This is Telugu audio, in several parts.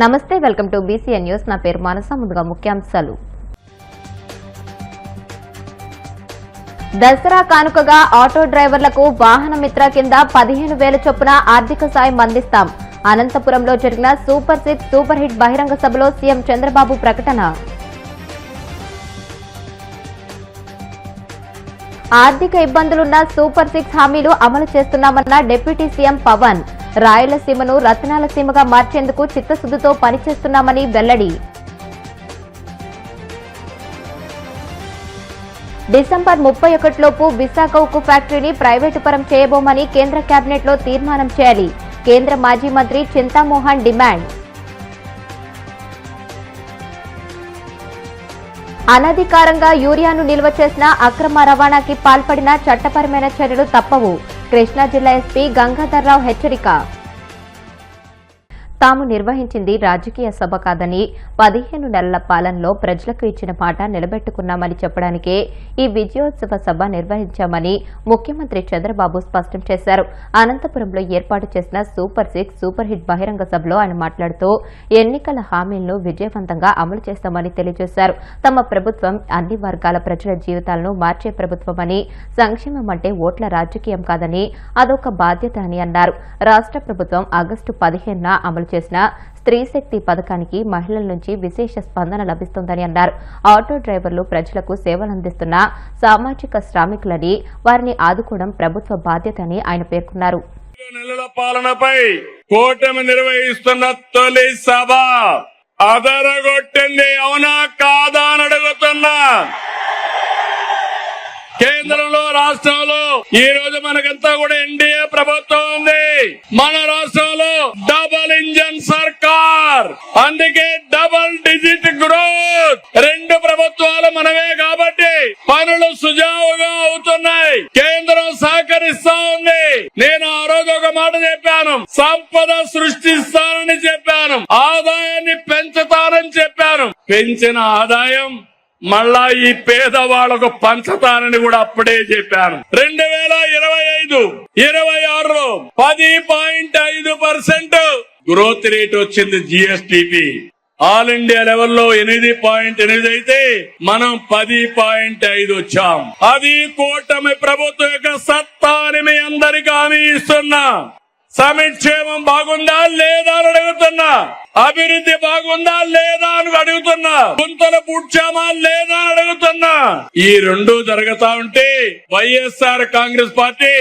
నమస్తే, వెల్కమ్ టు బీసీఎన్ న్యూస్. నా పేరు మానస. ముందుగా ముఖ్యాంశాలు. దసరా కానుకగా ఆటో డ్రైవర్లకు వాహన మిత్ర కింద 15,000 చొప్పున ఆర్థిక సాయం అందిస్తాం. అనంతపురంలో జరిగిన సూపర్ 6 సూపర్ హిట్ బహిరంగ సభలో సీఎం చంద్రబాబు ప్రకటన. ఆర్థిక ఇబ్బందులున్న సూపర్ 6 హామీలు అమలు చేస్తున్నామన్న డిప్యూటీ సీఎం పవన్. రాయలసీమను రత్నాల సీమగా మార్చేందుకు చిత్తశుద్ధితో పనిచేస్తున్నామని వెల్లడి. డిసెంబర్ 31 లోపు విశాఖ ఉక్కు ఫ్యాక్టరీని ప్రైవేటు పరం చేయబోమని కేంద్ర కేబినెట్ లో తీర్మానం చేయాలి. కేంద్ర మాజీ మంత్రి చింతామోహన్ డిమాండ్. అనధికారంగా యూరియాను నిల్వ చేసిన అక్రమ రవాణాకి పాల్పడిన చట్టపరమైన చర్యలు తప్పవు. కృష్ణా జిల్లా ఎస్పీ గంగాధర్రావు హెచ్చరిక. తాము నిర్వహించింది రాజకీయ సభ కాదని 15 నెలల పాలనలో ప్రజలకు ఇచ్చిన మాట నిలబెట్టుకున్నామని చెప్పడానికే ఈ విజయోత్సవ సభ నిర్వహించామని ముఖ్యమంత్రి చంద్రబాబు స్పష్టం చేశారు. అనంతపురంలో ఏర్పాటు చేసిన సూపర్ 6 సూపర్ హిట్ బహిరంగ సభలో ఆయన మాట్లాడుతూ ఎన్నికల హామీలను విజయవంతంగా అమలు చేస్తామని తెలియజేశారు. తమ ప్రభుత్వం అన్ని వర్గాల ప్రజల జీవితాలను మార్చే ప్రభుత్వమని, సంక్షేమం అంటే ఓట్ల రాజకీయం కాదని అదొక బాధ్యత అని అన్నారు. రాష్ట్ర ప్రభుత్వం ఆగస్టు 15న అమలు చేసిన స్త్రీ శక్తి పథకానికి మహిళల నుంచి విశేష స్పందన లభిస్తోందని అన్నారు. ఆటో డ్రైవర్లు ప్రజలకు సేవలందిస్తున్న సామాజిక శ్రామికులని, వారిని ఆదుకోవడం ప్రభుత్వ బాధ్యత అని ఆయన పేర్కొన్నారు. నెలల పాలనపై కూటమి నిర్వహిస్తున్న తొలి సభ అదరగొట్టింది. అవునా కాదా అని అడుగుతున్నా. కేంద్రంలో, రాష్ట్రంలో ఈ రోజు మనకంతా కూడా ఎన్డీఏ ప్రభుత్వం ఉంది. మన రాష్ట్రంలో డబుల్ ఇంజన్ సర్కార్, అందుకే డబుల్ డిజిట్ గ్రోత్. 2 ప్రభుత్వాలు మనమే కాబట్టి పనులు సుజావుగా అవుతున్నాయి. కేంద్రం సహకరిస్తా ఉంది. నేను ఆ రోజు ఒక మాట చెప్పాను, సంపద సృష్టిస్తానని చెప్పాను, ఆదాయాన్ని పెంచుతానని చెప్పాను. పెంచిన ఆదాయం మళ్ళా ఈ పేదవాళ్లకు పంచుతానని కూడా అప్పుడే చెప్పాను. 2025-26లో 10.5% గ్రోత్ రేట్ వచ్చింది. జిఎస్టిపి ఆల్ ఇండియా లెవెల్లో 8.8 అయితే మనం 10.5 వచ్చాం. అది కూటమి ప్రభుత్వం యొక్క సత్తా అని మీ అందరికీ హామీ ఇస్తున్నా. సంక్షేమం బాగుందా లేదా అని అడుగుతున్నా. అభివృద్ధి బాగుందా లేదా అని అడుగుతున్నా. గుంతలు పూడ్చామా లేదా అని అడుగుతున్నా. ఈ 2 జరుగుతా ఉంటే వైఎస్ఆర్ కాంగ్రెస్ పార్టీ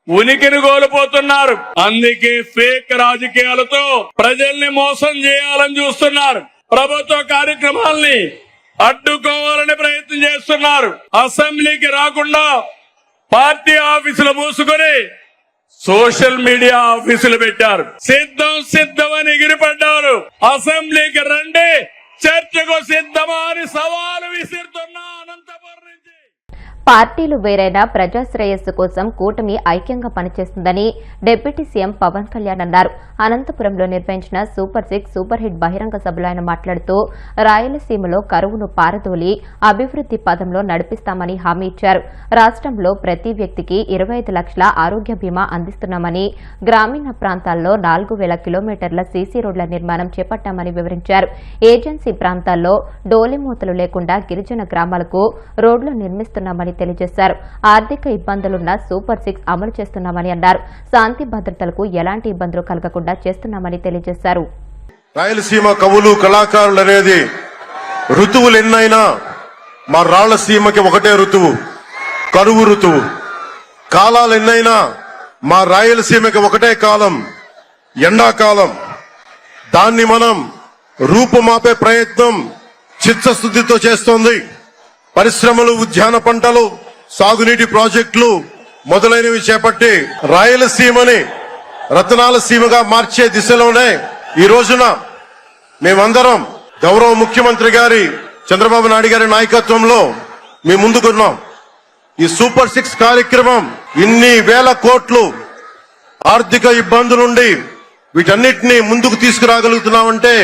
ఉనికిని కోల్పోతున్నారు. అందుకే ఫేక్ రాజకీయాలతో ప్రజల్ని మోసం చేయాలని చూస్తున్నారు. ప్రభుత్వ కార్యక్రమాల్ని అడ్డుకోవాలని ప్రయత్నం చేస్తున్నారు. అసెంబ్లీకి రాకుండా పార్టీ ఆఫీసులు మూసుకొని సోషల్ మీడియా ఆఫీసులు పెట్టారు. సిద్ధం అని ఎగిరిపడ్డారు. అసెంబ్లీకి రండి, చర్చకు సిద్ధమా అని సవాలు విసిరుతున్నా. అనంతపురం నుంచి పార్టీలు వేరైనా ప్రజా శ్రేయస్సు కోసం కూటమి ఐక్యంగా పనిచేస్తుందని డిప్యూటీ సీఎం పవన్ కళ్యాణ్ అన్నారు. అనంతపురంలో నిర్వహించిన సూపర్ 6 సూపర్ హిట్ బహిరంగ సభలో ఆయన మాట్లాడుతూ రాయలసీమలో కరువును పారదోలి అభివృద్ది పదంలో నడిపిస్తామని హామీ ఇచ్చారు. రాష్ట్రంలో ప్రతి వ్యక్తికి 25 లక్షల ఆరోగ్య బీమా అందిస్తున్నామని, గ్రామీణ ప్రాంతాల్లో 4,000 కిలోమీటర్ల సీసీ రోడ్ల నిర్మాణం చేపట్టామని వివరించారు. ఏజెన్సీ ప్రాంతాల్లో డోలిమూతలు లేకుండా గిరిజన గ్రామాలకు రోడ్లు నిర్మిస్తున్నామని తెలియజేశారు. ఆర్థిక ఇబ్బందులున్న సూపర్ 6 అమలు చేస్తున్నామని అన్నారు. శాంతి భద్రతలకు ఎలాంటి ఇబ్బందులు కలగకుండా చేస్తున్నామని తెలియజేశారు. రాయలసీమ కవులు, కళాకారులు అనేది ఋతువులు ఎన్నైనా మా రాయలసీమకి ఒకటే ఋతువు, కరువు ఋతువు. కాలాలు ఎన్నైనా మా రాయలసీమకి ఒకటే కాలం, ఎండాకాలం. దాన్ని మనం రూపుమాపే ప్రయత్నం చిత్తశుద్ధితో చేస్తోంది. పరిశ్రమలు, ఉద్యాన పంటలు, సాగునీటి ప్రాజెక్టులు మొదలైనవి చేపట్టి రాయలసీమని రత్నాల సీమగా మార్చే దిశలోనే ఈ రోజున మేమందరం గౌరవ ముఖ్యమంత్రి గారి చంద్రబాబు నాయుడు గారి నాయకత్వంలో మేము ముందుకున్నాం. ఈ సూపర్ 6 కార్యక్రమం ఇన్ని వేల కోట్లు ఆర్థిక ఇబ్బందులుండి వీటన్నిటినీ ముందుకు తీసుకురాగలుగుతున్నామంటే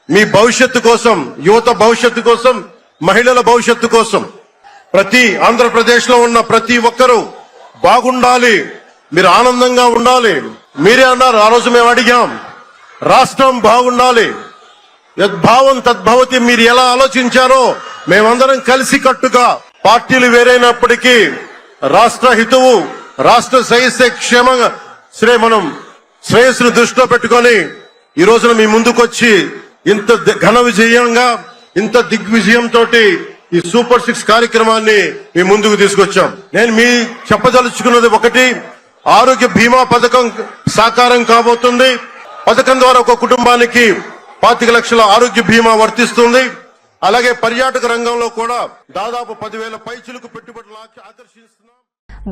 మీ భవిష్యత్తు కోసం, యువత భవిష్యత్తు కోసం, మహిళల భవిష్యత్తు కోసం, ప్రతి ఆంధ్రప్రదేశ్ లో ఉన్న ప్రతి ఒక్కరూ బాగుండాలి, మీరు ఆనందంగా ఉండాలి. మీరే అన్నారు, ఆ రోజు మేము అడిగాం, రాష్ట్రం బాగుండాలి. యద్భావం తద్భవతి. మీరు ఎలా ఆలోచించారో మేమందరం కలిసి కట్టుగా, పార్టీలు వేరైనప్పటికీ రాష్ట్ర హితువు, రాష్ట్ర క్షేమంగా మనం శ్రేయస్సును దృష్టిలో పెట్టుకొని ఈ రోజున మీ ముందుకొచ్చి ఇంత ఘన విజయంగా, ఇంత దిగ్విజయంతో ఈ సూపర్ 6 కార్యక్రమాన్ని మీ ముందుకు తీసుకొచ్చాం. నేను మీ చెప్పదలుచుకున్నది ఒకటి, ఆరోగ్య బీమా పథకం సాకారం కాబోతుంది. పథకం ద్వారా ఒక కుటుంబానికి 25 లక్షల ఆరోగ్య బీమా వర్తిస్తుంది. అలాగే పర్యాటక రంగంలో కూడా దాదాపు 10,000 పైచిలకు పెట్టుబడులు ఆకర్షిస్తున్నాం.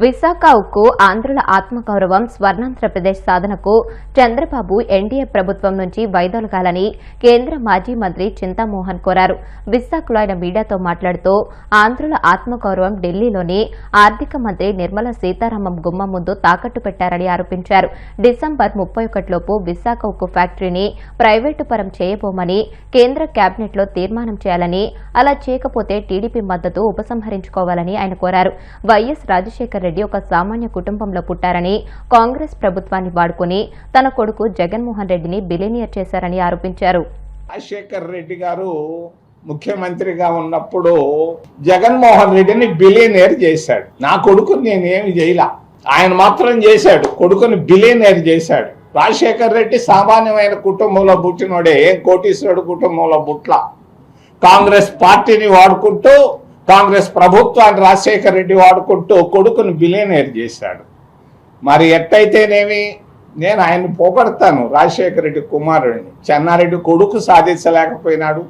విశాఖ ఉక్కు ఆంధ్రుల ఆత్మగౌరవం, స్వర్ణాంధ్రప్రదేశ్ సాధనకు చంద్రబాబు ఎన్డీఏ ప్రభుత్వం నుంచి వైదొలగాలని కేంద్ర మాజీ మంత్రి చింతామోహన్ కోరారు. విశాఖలో ఆయన మీడియాతో మాట్లాడుతూ ఆంధ్రుల ఆత్మగౌరవం ఢిల్లీలోని ఆర్థిక మంత్రి నిర్మలా సీతారామన్ గుమ్మం ముందు తాకట్టు పెట్టారని ఆరోపించారు. డిసెంబర్ 31లోపు విశాఖ ఉక్కు ఫ్యాక్టరీని ప్రైవేటు పరం చేయబోమని కేంద్ర కేబినెట్లో తీర్మానం చేయాలని, అలా చేయకపోతే టీడీపీ మద్దతు ఉపసంహరించుకోవాలని ఆయన కోరారు. వైఎస్ రాజశేఖర్ రెడ్డి ఒక సామాన్య కుటుంబంలో పుట్టారని, కాంగ్రెస్ ప్రభుత్వాన్ని వాడుకుని తన కొడుకు జగన్మోహన్ రెడ్డిని బిలియనియర్ చేశారని ఆరోపించారు. రాజశేఖర్ రెడ్డి గారు ముఖ్యమంత్రిగా ఉన్నప్పుడు జగన్మోహన్ రెడ్డిని బిలియనియర్ చేశాడు. నా కొడుకుని నేనేమి చేయలా, ఆయన మాత్రం చేశాడు. కొడుకుని బిలియనియర్ చేశాడు. రాజశేఖర్ రెడ్డి సామాన్యమైన కుటుంబంలో పుట్టినోడే, ఏం కోటీశ్వరుడు కుటుంబంలో పుట్ల. కాంగ్రెస్ పార్టీని వాడుకుంటూ, కాంగ్రెస్ ప్రభుత్వాన్ని రాజశేఖర్ రెడ్డి వాడుకుంటూ కొడుకును బిలియనియర్ చేశాడు. మరి ఎట్టయితేనేమి, నేను ఆయన్ని పోగొడతాను. రాజశేఖర రెడ్డి కుమారుడిని, చెన్నారెడ్డి కొడుకు సాధించలేకపోయినాడు,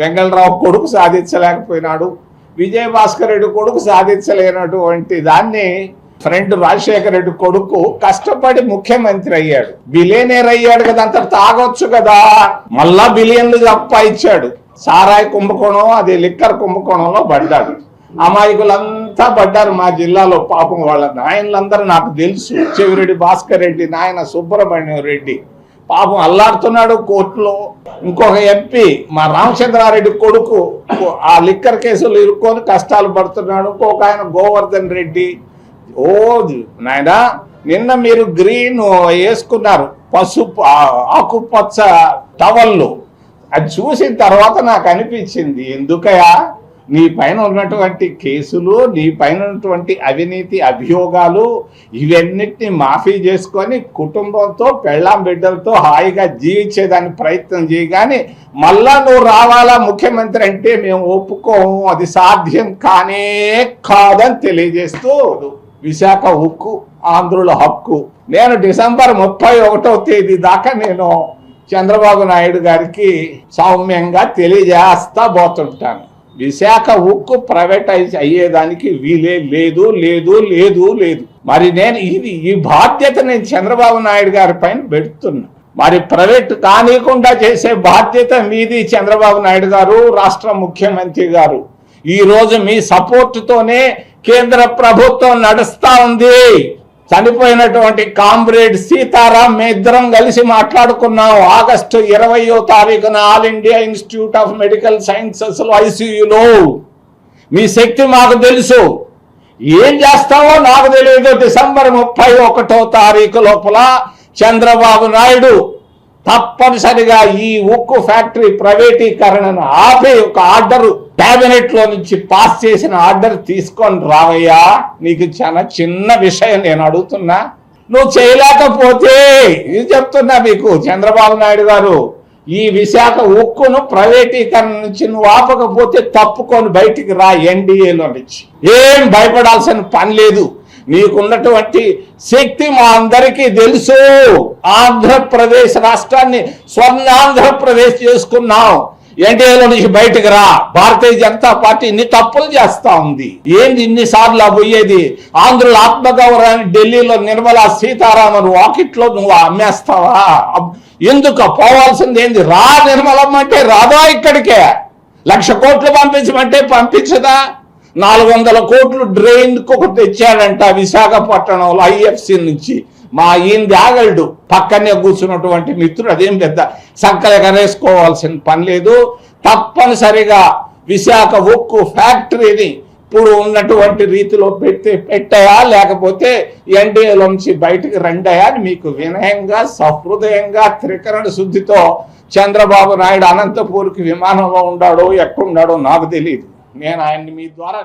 వెంగళరావు కొడుకు సాధించలేకపోయినాడు, విజయభాస్కర్ రెడ్డి కొడుకు సాధించలేనటువంటి దాన్ని ఫ్రెండ్ రాజశేఖర రెడ్డి కొడుకు కష్టపడి ముఖ్యమంత్రి అయ్యాడు. బిలియనియర్ అయ్యాడు కదా, అంత తాగొచ్చు కదా. మళ్ళా బిలియన్లు సంపాదించాడు. సారాయి కుంభకోణం, అది లిక్కర్ కుంభకోణంలో పడ్డాడు. అమాయకులంతా పడ్డారు మా జిల్లాలో. పాపం వాళ్ళ నాయనలందరూ నాకు తెలుసు. చెవిరెడ్డి భాస్కర్ రెడ్డి నాయన సుబ్రహ్మణ్యం రెడ్డి పాపం అల్లాడుతున్నాడు కోర్టులో. ఇంకొక ఎంపీ మా రామచంద్రారెడ్డి కొడుకు ఆ లిక్కర్ కేసులు ఇరుక్కొని కష్టాలు పడుతున్నాడు. ఇంకొక ఆయన గోవర్ధన్ రెడ్డి. ఓ నాయనా, నిన్న మీరు గ్రీన్ వేసుకున్నారు, పసుపు ఆకుపచ్చ టవల్లు. అది చూసిన తర్వాత నాకు అనిపించింది, ఎందుకయా నీ పైన ఉన్నటువంటి కేసులు, నీ పైన ఉన్నటువంటి అవినీతి అభియోగాలు, ఇవన్నిటిని మాఫీ చేసుకొని కుటుంబంతో పెళ్ళాం బిడ్డలతో హాయిగా జీవించేదానికి ప్రయత్నం చేయగాని మళ్ళా నువ్వు రావాలా ముఖ్యమంత్రి అంటే మేము ఒప్పుకోము, అది సాధ్యం కానే కాదని తెలియజేస్తూ విశాఖ ఉక్కు ఆంధ్రుల హక్కు. నేను డిసెంబర్ 31వ తేదీ దాకా నేను చంద్రబాబు నాయుడు గారికి సౌమ్యంగా తెలియజేస్తా పోతుంటాను. విశాఖ ఉక్కు ప్రైవేటైజ్ అయ్యేదానికి వీలే లేదు లేదు లేదు లేదు. మరి నేను ఈ బాధ్యత నేను చంద్రబాబు నాయుడు గారి పైన పెడుతున్నా. మరి ప్రైవేట్ కానీకుండా చేసే బాధ్యత మీది చంద్రబాబు నాయుడు గారు, రాష్ట్ర ముఖ్యమంత్రి గారు. ఈ రోజు మీ సపోర్టుతోనే కేంద్ర ప్రభుత్వం నడుస్తా ఉంది. చనిపోయినటువంటి కామ్రేడ్ సీతారాం మేమిద్దరం కలిసి మాట్లాడుకున్నాం. ఆగస్టు 20వ తారీఖున all India institute of medical sciences లో ఐసీయూలో. మీ శక్తి మాకు తెలుసు, ఏం చేస్తావో నాకు తెలియదు. డిసెంబర్ 31వ తారీఖు లోపల చంద్రబాబు నాయుడు తప్పనిసరిగా ఈ ఉక్కు ఫ్యాక్టరీ ప్రైవేటీకరణను ఆపే ఒక ఆర్డర్ కేబినెట్ లో నుంచి పాస్ చేసిన ఆర్డర్ తీసుకొని రావయ్యా. నీకు చాలా చిన్న విషయం నేను అడుగుతున్నా, నువ్వు చేయలేకపోతే ఇది చెప్తున్నా మీకు చంద్రబాబు నాయుడు గారు, ఈ విశాఖ ఉక్కును ప్రైవేటీకరణ నుంచి నువ్వు ఆపకపోతే తప్పుకొని బయటికి రా ఎన్డీఏలో నుంచి. ఏం భయపడాల్సిన పని లేదు. నీకున్నటువంటి శక్తి మా అందరికీ తెలుసు. ఆంధ్రప్రదేశ్ రాష్ట్రాన్ని స్వర్ణాంధ్రప్రదేశ్ చేసుకున్నాం. ఎన్డీఏలో నుంచి బయటకు రా. భారతీయ జనతా పార్టీ ఇన్ని తప్పులు చేస్తా ఉంది. ఏంది ఇన్నిసార్లు పోయేది? ఆంధ్రుల ఆత్మగౌరవాన్ని ఢిల్లీలో నిర్మలా సీతారామన్ వాకిట్లో నువ్వు అమ్మేస్తావా? ఎందుకు పోవాల్సింది ఏంది? రా నిర్మలమ్మ అంటే రాదా? ఇక్కడికే 1,00,000 కోట్లు పంపించమంటే పంపించదా? 400 కోట్లు డ్రైన్ కు ఒకటి తెచ్చాడంట విశాఖపట్నంలో ఐఎఫ్సి నుంచి. మా ఈయన ఆగల్డు పక్కనే కూర్చున్నటువంటి మిత్రుడు అదేం పెద్ద సంకలెగరేసుకోవాల్సిన పని లేదు. తప్పనిసరిగా విశాఖ ఉక్కు ఫ్యాక్టరీని ఇప్పుడు ఉన్నటువంటి రీతిలో పెట్టాయా లేకపోతే ఎన్డీఏలోంచి బయటకు రండాయా అని మీకు వినయంగా సహృదయంగా త్రికరణ శుద్ధితో చంద్రబాబు నాయుడు అనంతపూర్కి విమానంలో ఉన్నాడో ఎక్కడున్నాడో నాకు తెలియదు. నేను ఆయన్ని మీ ద్వారా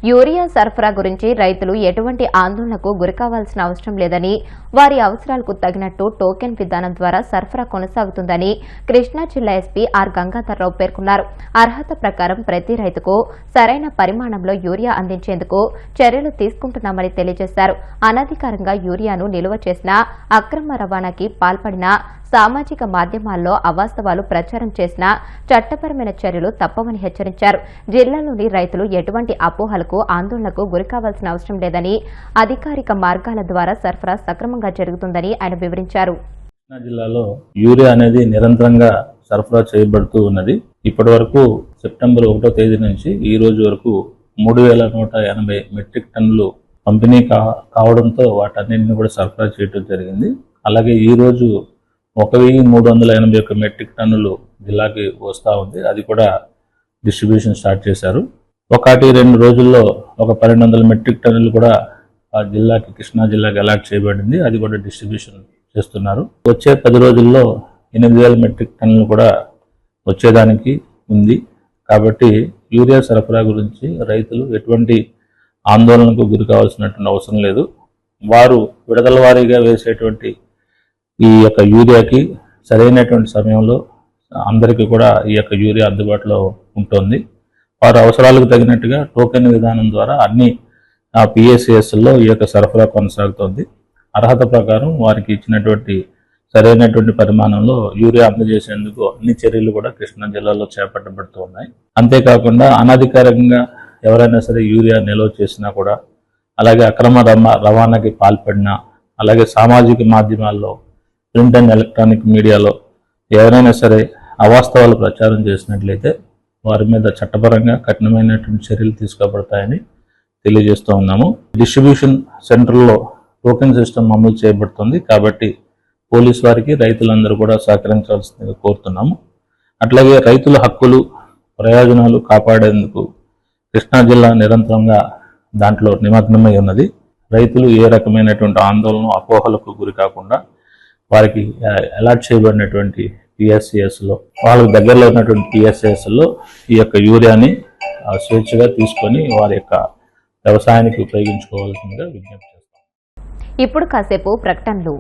యూరియా సరఫరా గురించి రైతులు ఎటువంటి ఆందోళనకు గురికావాల్సిన అవసరం లేదని, వారి అవసరాలకు తగినట్టు టోకెన్ విధానం ద్వారా సరఫరా కొనసాగుతుందని కృష్ణా జిల్లా ఎస్పీ ఆర్ గంగాధర్రావు పేర్కొన్నారు. అర్హత ప్రకారం ప్రతి రైతుకు సరైన పరిమాణంలో యూరియా అందించేందుకు చర్యలు తీసుకుంటున్నామని తెలియజేశారు. అనధికారంగా యూరియాను నిల్వ చేసిన, అక్రమ రవాణాకి పాల్పడిన, సామాజిక మాధ్యమాల్లో అవాస్తవాలు ప్రచారం చేసిన చట్టపరమైన చర్యలు తప్పవని హెచ్చరించారు. జిల్లాలోని రైతులు ఎటువంటి అపోహలకు, ఆందోళనకు గురికావాల్సిన అవసరం లేదని, అధికారిక మార్గాల ద్వారా సరఫరా సక్రమంగా జరుగుతుందని ఆయన వివరించారు. కృష్ణా జిల్లాలో యూరియా అనేది నిరంతరంగా సరఫరా చేయబడుతూ ఉన్నది. ఇప్పటి వరకు సెప్టెంబర్ 1వ తేదీ నుంచి ఈ రోజు వరకు 3180 మెట్రిక్ టన్నులు పంపిణీ కావడంతో వాటన్నింటినీ కూడా సరఫరా చేయడం జరిగింది. అలాగే ఈ రోజు 1381 మెట్రిక్ టన్నులు జిల్లాకి వస్తూ ఉంది. అది కూడా డిస్ట్రిబ్యూషన్ స్టార్ట్ చేశారు. 1-2 రోజుల్లో ఒక 1200 మెట్రిక్ టన్నులు కూడా ఆ జిల్లాకి, కృష్ణా జిల్లాకి అలాట్ చేయబడింది. అది కూడా డిస్ట్రిబ్యూషన్ చేస్తున్నారు. వచ్చే 10 రోజుల్లో 8000 మెట్రిక్ టన్నులు కూడా వచ్చేదానికి ఉంది. కాబట్టి యూరియా సరఫరా గురించి రైతులు ఎటువంటి ఆందోళనకు గురి కావాల్సినటువంటి అవసరం లేదు. వారు విడతల వారీగా వేసేటువంటి ఈ యొక్క యూరియాకి సరైనటువంటి సమయంలో అందరికీ కూడా ఈ యొక్క యూరియా అందుబాటులో ఉంటుంది. వారి అవసరాలకు తగినట్టుగా టోకెన్ విధానం ద్వారా అన్ని పిఎస్సిఎస్లో ఈ యొక్క సరఫరా కొనసాగుతోంది. అర్హత ప్రకారం వారికి ఇచ్చినటువంటి సరైనటువంటి పరిమాణంలో యూరియా అందజేసేందుకు అన్ని చర్యలు కూడా కృష్ణా జిల్లాలో చేపట్టబడుతూ ఉన్నాయి. అంతేకాకుండా అనధికారికంగా ఎవరైనా సరే యూరియా నిల్వ చేసినా కూడా, అలాగే అక్రమ రవాణాకి పాల్పడినా, అలాగే సామాజిక మాధ్యమాల్లో, ప్రింట్ అండ్ ఎలక్ట్రానిక్ మీడియాలో ఎవరైనా సరే అవాస్తవాలు ప్రచారం చేసినట్లయితే వారి మీద చట్టపరంగా కఠినమైనటువంటి చర్యలు తీసుకోబడతాయని తెలియజేస్తూ ఉన్నాము. డిస్ట్రిబ్యూషన్ సెంటర్లో టోకెన్ సిస్టమ్ అమలు చేయబడుతుంది. కాబట్టి పోలీసు వారికి రైతులందరూ కూడా సహకరించాల్సిందిగా కోరుతున్నాము. అట్లాగే రైతుల హక్కులు, ప్రయోజనాలు కాపాడేందుకు కృష్ణా జిల్లా నిరంతరంగా దాంట్లో నిమగ్నమై ఉన్నది. రైతులు ఏ రకమైనటువంటి ఆందోళన, అపోహలకు గురి కాకుండా వారికి అలాట్ చేయబడినటువంటి పిఎస్సిఎస్లో, వాళ్ళకి దగ్గరలో ఉన్నటువంటి పిఎస్సిఎస్లో ఈ యొక్క యూరియాని స్వేచ్ఛగా తీసుకొని వారి యొక్క వ్యవసాయానికి ఉపయోగించుకోవాల్సిందిగా విజ్ఞప్తి చేస్తాం. ఇప్పుడు కాసేపు ప్రకటనలు.